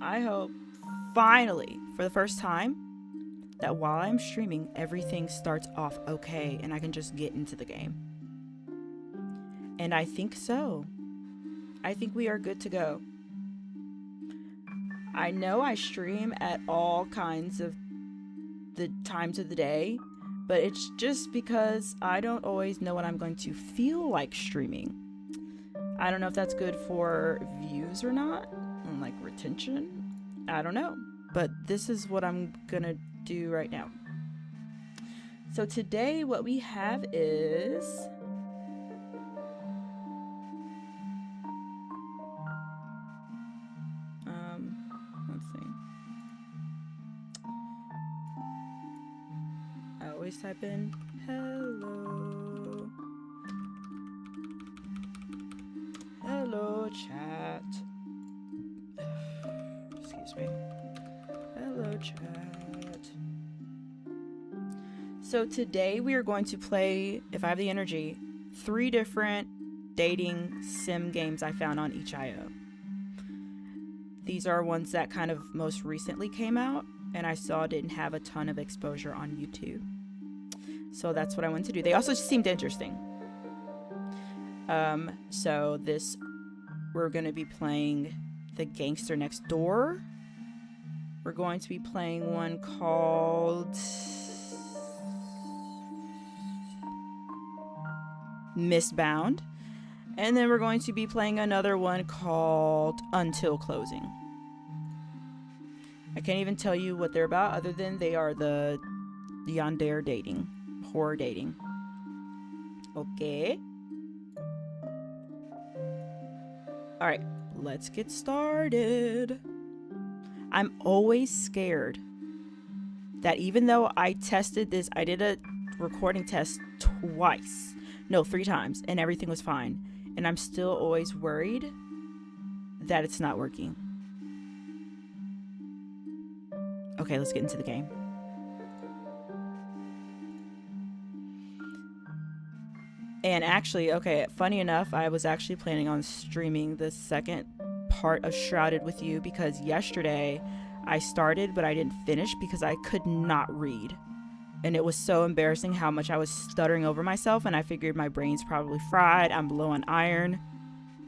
I hope finally, for the first time, that while I'm streaming, everything starts off okay and I can just get into the game. And I think so. I think we are good to go. I know I stream at all kinds of the times of the day, but it's just because I don't always know when I'm going to feel like streaming. I don't know if that's good for views or not, and like retention. I don't know, but this is what I'm gonna do right now. So today what we have is let's see. I always type in hello. Hello chat. Excuse me. Hello chat. So today we are going to play, if I have the energy, 3 different dating sim games I found on itchio. These are ones that kind of most recently came out and I saw didn't have a ton of exposure on YouTube. So that's what I wanted to do. They also seemed interesting. So we're going to be playing the Gangster Next Door. We're going to be playing one called Mistbound. And then we're going to be playing another one called Until Closing. I can't even tell you what they're about other than they are the yandere dating, horror dating. Okay. All right, let's get started. I'm always scared that even though I tested this, I did a recording test twice. No, 3 times, and everything was fine. And I'm still always worried that it's not working. Okay, let's get into the game. And actually, okay, funny enough, I was actually planning on streaming the second part of Shrouded with you because yesterday I started, but I didn't finish because I could not read. And it was so embarrassing how much I was stuttering over myself, and I figured my brain's probably fried. I'm low on iron.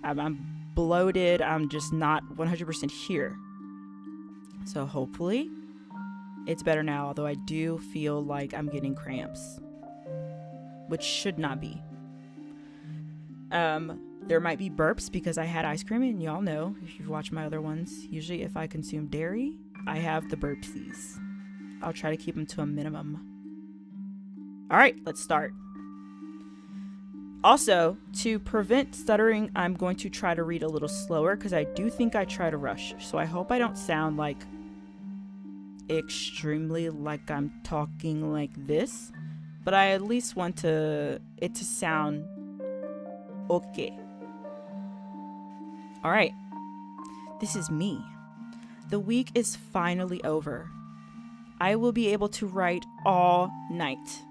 I'm bloated. I'm just not 100% here. So hopefully it's better now, although I do feel like I'm getting cramps, which should not be. There might be burps because I had ice cream, and y'all know, if you've watched my other ones, usually if I consume dairy, I have the burpsies. I'll try to keep them to a minimum. All right, let's start. Also, to prevent stuttering, I'm going to try to read a little slower because I do think I try to rush. So I hope I don't sound like extremely like I'm talking like this, but I at least want it to sound okay. All right, this is me. The week is finally over. I will be able to write all night.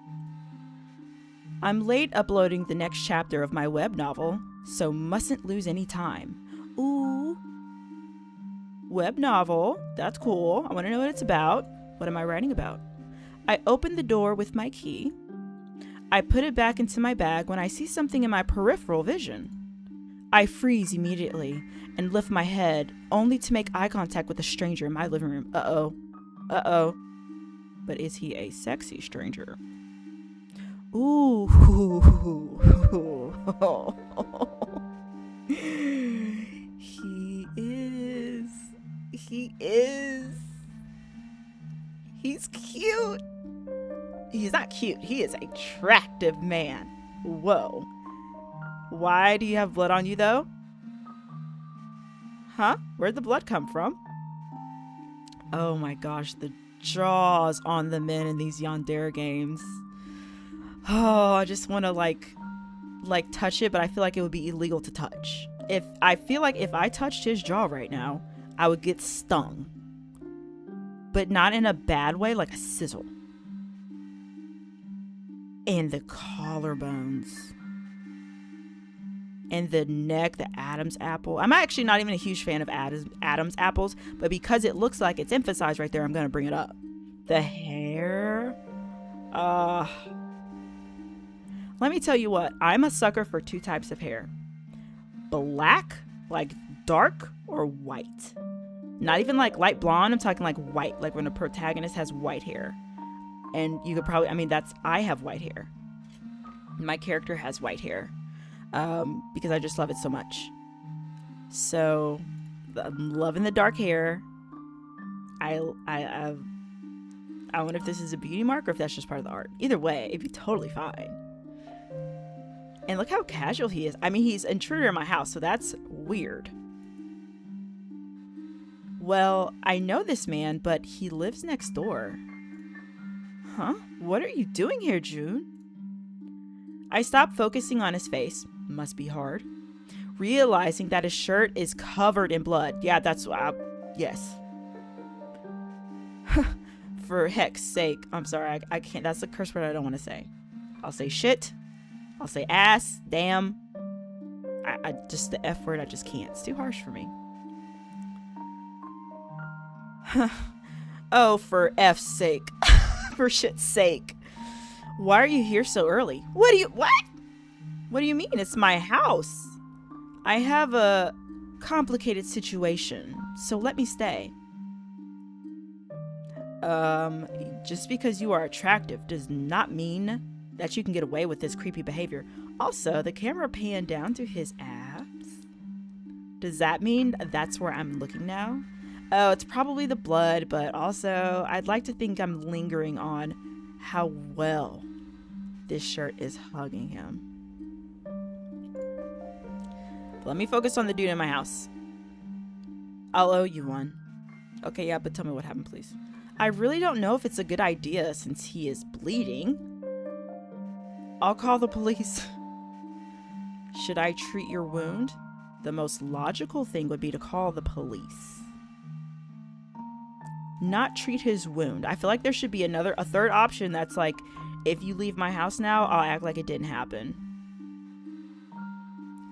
I'm late uploading the next chapter of my web novel, so mustn't lose any time. Ooh. Web novel. That's cool. I want to know what it's about. What am I writing about? I open the door with my key. I put it back into my bag when I see something in my peripheral vision. I freeze immediately and lift my head, only to make eye contact with a stranger in my living room. Uh-oh. Uh-oh. But is he a sexy stranger? Ooh. He is. He's cute. He's not cute. He is an attractive man. Whoa. Why do you have blood on you, though? Huh? Where'd the blood come from? Oh my gosh, the jaws on the men in these yandere games. Oh, I just want to like touch it, but I feel like it would be illegal to touch. I feel like if I touched his jaw right now, I would get stung. But not in a bad way, like a sizzle. And the collarbones. And the neck, the Adam's apple. I'm actually not even a huge fan of Adam's apples, but because it looks like it's emphasized right there, I'm going to bring it up. The hair. Let me tell you what. I'm a sucker for 2 types of hair. Black, like dark, or white. Not even like light blonde. I'm talking like white, like when a protagonist has white hair. And you could probably, I have white hair. My character has white hair. Because I just love it so much. So I'm loving the dark hair. I wonder if this is a beauty mark or if that's just part of the art. Either way, it'd be totally fine. And look how casual he is. I mean, he's an intruder in my house, so that's weird. Well, I know this man, but he lives next door. Huh? What are you doing here, June? I stopped focusing on his face. Must be hard. Realizing that his shirt is covered in blood. Yeah, that's... yes. For heck's sake. I'm sorry. I can't... That's the curse word I don't want to say. I'll say shit. I'll say ass. Damn. I just... The F word, I just can't. It's too harsh for me. Oh, for F's sake. For shit's sake. Why are you here so early? What? What do you mean? It's my house. I have a complicated situation, so let me stay. Just because you are attractive does not mean that you can get away with this creepy behavior. Also, the camera panned down to his abs. Does that mean that's where I'm looking now? Oh, it's probably the blood, but also I'd like to think I'm lingering on how well this shirt is hugging him. Let me focus on the dude in my house. I'll owe you one. Okay, yeah, but tell me what happened, please. I really don't know if it's a good idea since he is bleeding. I'll call the police. Should I treat your wound? The most logical thing would be to call the police. Not treat his wound. I feel like there should be a third option that's like, if you leave my house now, I'll act like it didn't happen.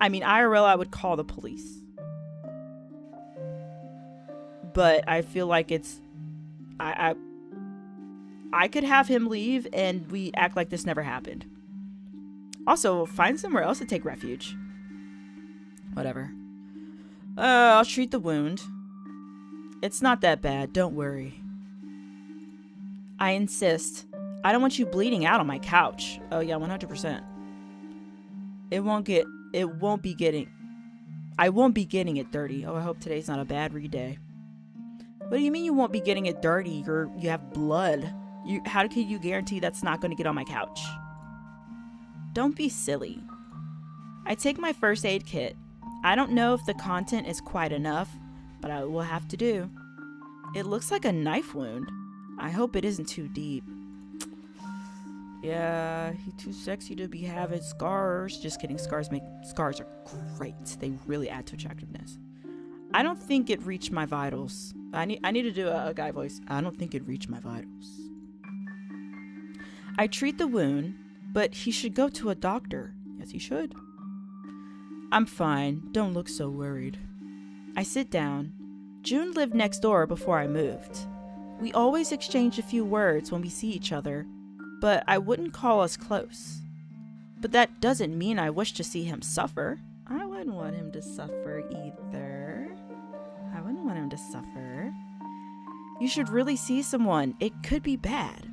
I mean, IRL, I would call the police. But I feel like it's... I could have him leave and we act like this never happened. Also, find somewhere else to take refuge. Whatever. I'll treat the wound. It's not that bad, don't worry. I insist. I don't want you bleeding out on my couch. Oh yeah, 100%. I won't be getting it dirty. Oh, I hope today's not a bad read day. What do you mean you won't be getting it dirty? You have blood. How can you guarantee that's not going to get on my couch? Don't be silly. I take my first aid kit. I don't know if the content is quite enough, but I will have to do. It looks like a knife wound. I hope it isn't too deep. Yeah, he's too sexy to be having scars. Just kidding. Scars are great. They really add to attractiveness. I don't think it reached my vitals. I need to do a guy voice. I don't think it reached my vitals. I treat the wound, but he should go to a doctor. Yes, he should. I'm fine. Don't look so worried. I sit down. June lived next door before I moved. We always exchange a few words when we see each other, but I wouldn't call us close. But that doesn't mean I wish to see him suffer. I wouldn't want him to suffer either. I wouldn't want him to suffer. You should really see someone. It could be bad.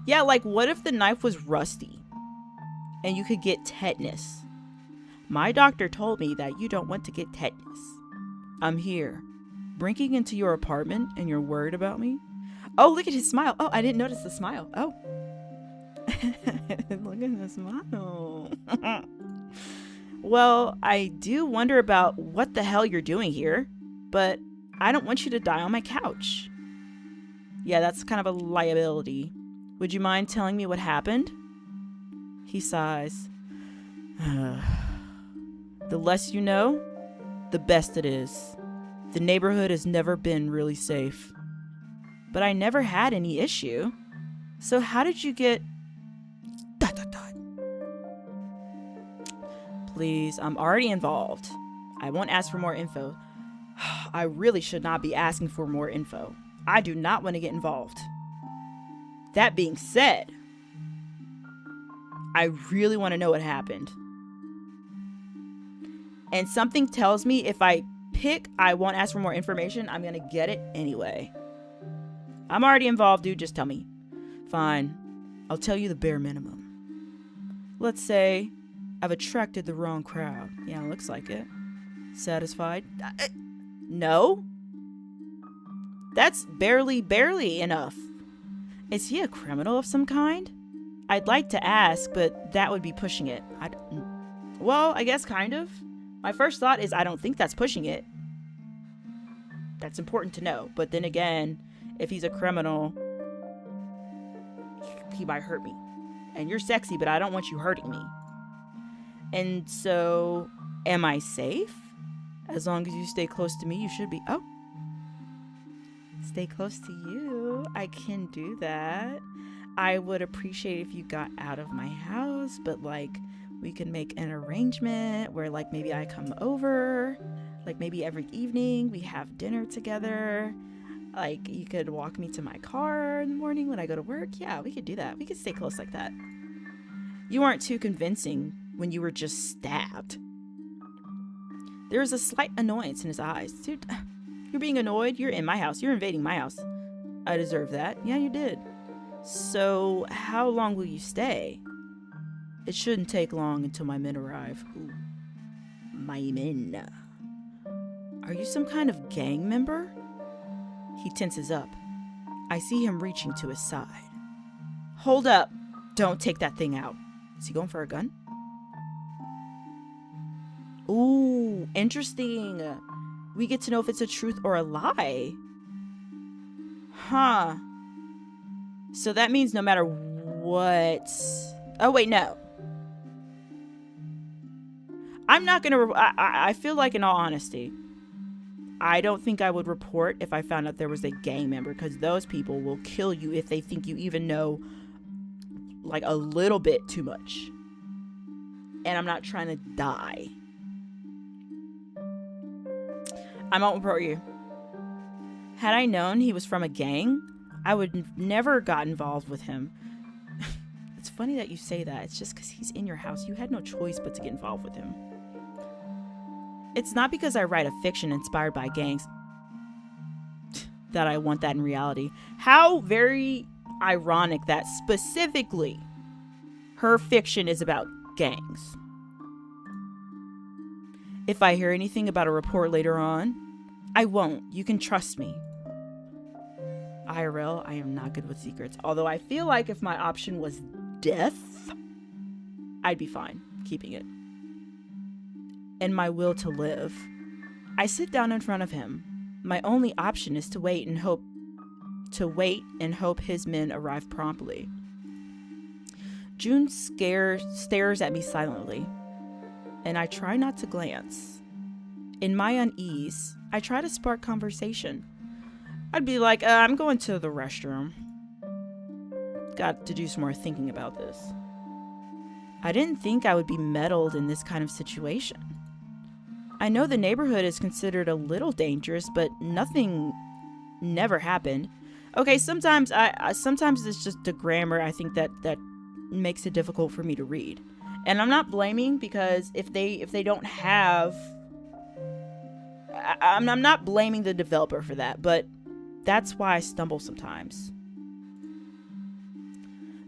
Yeah, like what if the knife was rusty and you could get tetanus? My doctor told me that you don't want to get tetanus. I'm here, breaking into your apartment and you're worried about me? Oh, look at his smile. Oh, I didn't notice the smile. Oh. Look at the smile. Well, I do wonder about what the hell you're doing here, but I don't want you to die on my couch. Yeah, that's kind of a liability. Would you mind telling me what happened? He sighs. The less you know, the best it is. The neighborhood has never been really safe. But I never had any issue. So how did you get... please. I'm already involved. I won't ask for more info. I really should not be asking for more info. I do not want to get involved. That being said, I really want to know what happened. And something tells me if I pick I won't ask for more information, I'm going to get it anyway. I'm already involved, dude. Just tell me. Fine. I'll tell you the bare minimum. Let's say I've attracted the wrong crowd. Yeah, looks like it. Satisfied? No. That's barely enough. Is he a criminal of some kind? I'd like to ask, but that would be pushing it. Well, I guess kind of. My first thought is I don't think that's pushing it. That's important to know. But then again, if he's a criminal, he might hurt me. And you're sexy, but I don't want you hurting me. And so, am I safe? As long as you stay close to me, you should be. Oh. Stay close to you. I can do that. I would appreciate if you got out of my house, but like we can make an arrangement where like maybe I come over, like maybe every evening we have dinner together. Like you could walk me to my car in the morning when I go to work. Yeah, we could do that. We could stay close like that. You aren't too convincing when you were just stabbed. There was a slight annoyance in his eyes. Dude, you're being annoyed? You're in my house. You're invading my house. I deserve that. Yeah, you did. So, how long will you stay? It shouldn't take long until my men arrive. Ooh. My men. Are you some kind of gang member? He tenses up. I see him reaching to his side. Hold up. Don't take that thing out. Is he going for a gun? Ooh, interesting. We get to know if it's a truth or a lie. Huh. So that means no matter what... Oh, wait, no. I'm not going to... I feel like, in all honesty, I don't think I would report if I found out there was a gang member, because those people will kill you if they think you even know, like, a little bit too much. And I'm not trying to die. I won't report you. Had I known he was from a gang, I would never got involved with him. It's funny that you say that. It's just because he's in your house. You had no choice but to get involved with him. It's not because I write a fiction inspired by gangs that I want that in reality. How very ironic that specifically her fiction is about gangs. If I hear anything about a report later on, I won't. You can trust me. IRL, I am not good with secrets. Although I feel like if my option was death, I'd be fine keeping it. And my will to live. I sit down in front of him. My only option is to wait and hope his men arrive promptly. June stares at me silently, and I try not to glance. In my unease, I try to spark conversation. I'd be like, I'm going to the restroom. Got to do some more thinking about this. I didn't think I would be meddled in this kind of situation. I know the neighborhood is considered a little dangerous, but nothing never happened. Okay, sometimes it's just the grammar, I think that makes it difficult for me to read. And I'm not blaming, because if they don't have... I'm not blaming the developer for that, but that's why I stumble sometimes.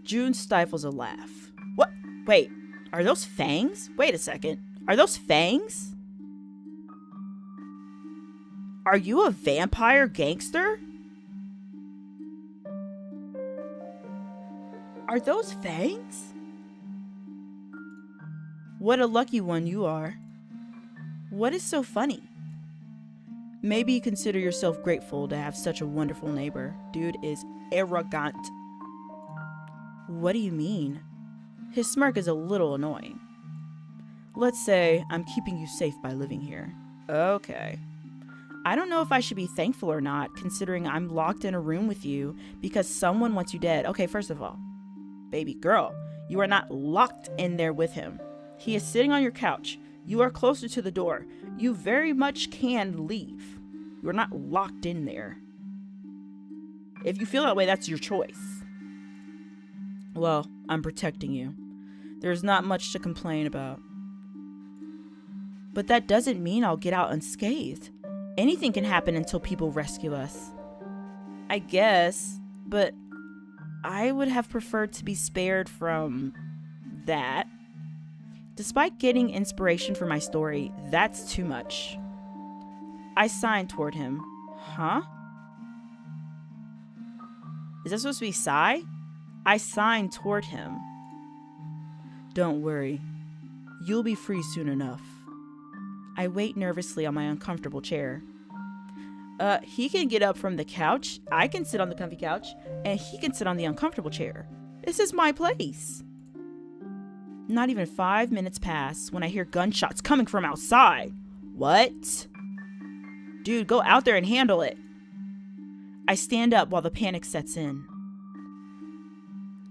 June stifles a laugh. What? Wait, are those fangs? Wait a second. Are those fangs? Are you a vampire gangster? Are those fangs? What a lucky one you are. What is so funny? Maybe you consider yourself grateful to have such a wonderful neighbor. Dude is arrogant. What do you mean? His smirk is a little annoying. Let's say I'm keeping you safe by living here. Okay. I don't know if I should be thankful or not, considering I'm locked in a room with you because someone wants you dead. Okay, first of all, baby girl, you are not locked in there with him. He is sitting on your couch. You are closer to the door. You very much can leave. You're not locked in there. If you feel that way, that's your choice. Well, I'm protecting you. There's not much to complain about. But that doesn't mean I'll get out unscathed. Anything can happen until people rescue us. I guess, but I would have preferred to be spared from that. Despite getting inspiration for my story, that's too much. I signed toward him. Huh? Is that supposed to be sigh? I signed toward him. Don't worry. You'll be free soon enough. I wait nervously on my uncomfortable chair. He can get up from the couch. I can sit on the comfy couch. And he can sit on the uncomfortable chair. This is my place. Not even 5 minutes pass when I hear gunshots coming from outside. What? Dude, go out there and handle it. I stand up while the panic sets in.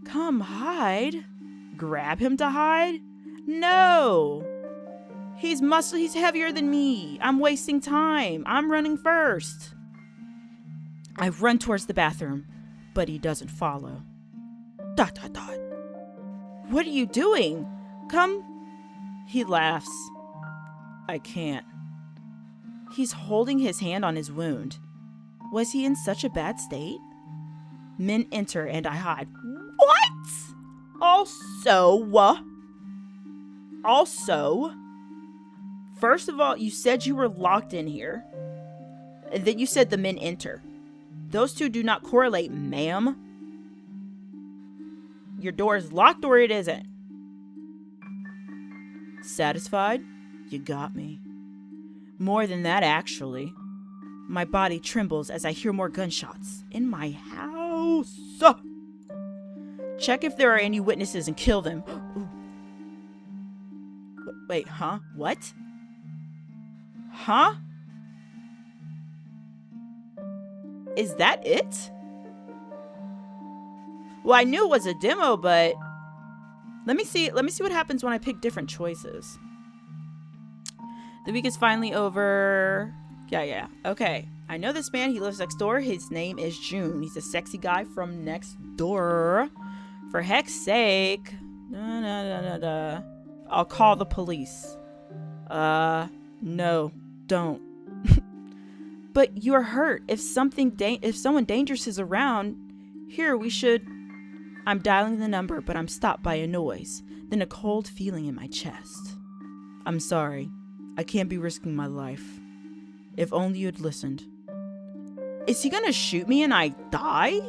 Come hide? Grab him to hide? No! He's heavier than me. I'm wasting time. I'm running first. I run towards the bathroom, but he doesn't follow. ... What are you doing? Come. He laughs. I can't. He's holding his hand on his wound. Was he in such a bad state? Men enter and I hide. What? Also, first of all, you said you were locked in here. And then you said the men enter. Those two do not correlate, ma'am. Your door is locked or it isn't. Satisfied? You got me. More than that, actually. My body trembles as I hear more gunshots. In my house. Check if there are any witnesses and kill them. Ooh. Wait, huh? What? Huh? Is that it? Well, I knew it was a demo, but let me see what happens when I pick different choices. The week is finally over. Yeah. Okay. I know this man. He lives next door. His name is June. He's a sexy guy from next door. For heck's sake. I'll call the police. No, don't. But you're hurt. If someone dangerous is around, here we should. I'm dialing the number, but I'm stopped by a noise, then a cold feeling in my chest. I'm sorry. I can't be risking my life. If only you'd listened. Is he gonna shoot me and I die?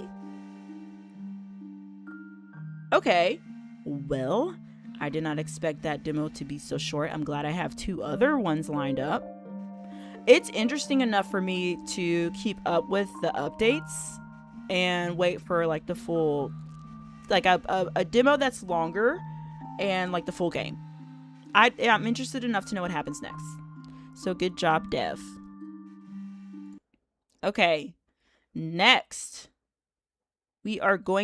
Okay. Well, I did not expect that demo to be so short. I'm glad I have 2 other ones lined up. It's interesting enough for me to keep up with the updates and wait for like the full, like a demo that's longer and like the full game. I'm interested enough to know what happens next. So good job, dev. Okay, next we are going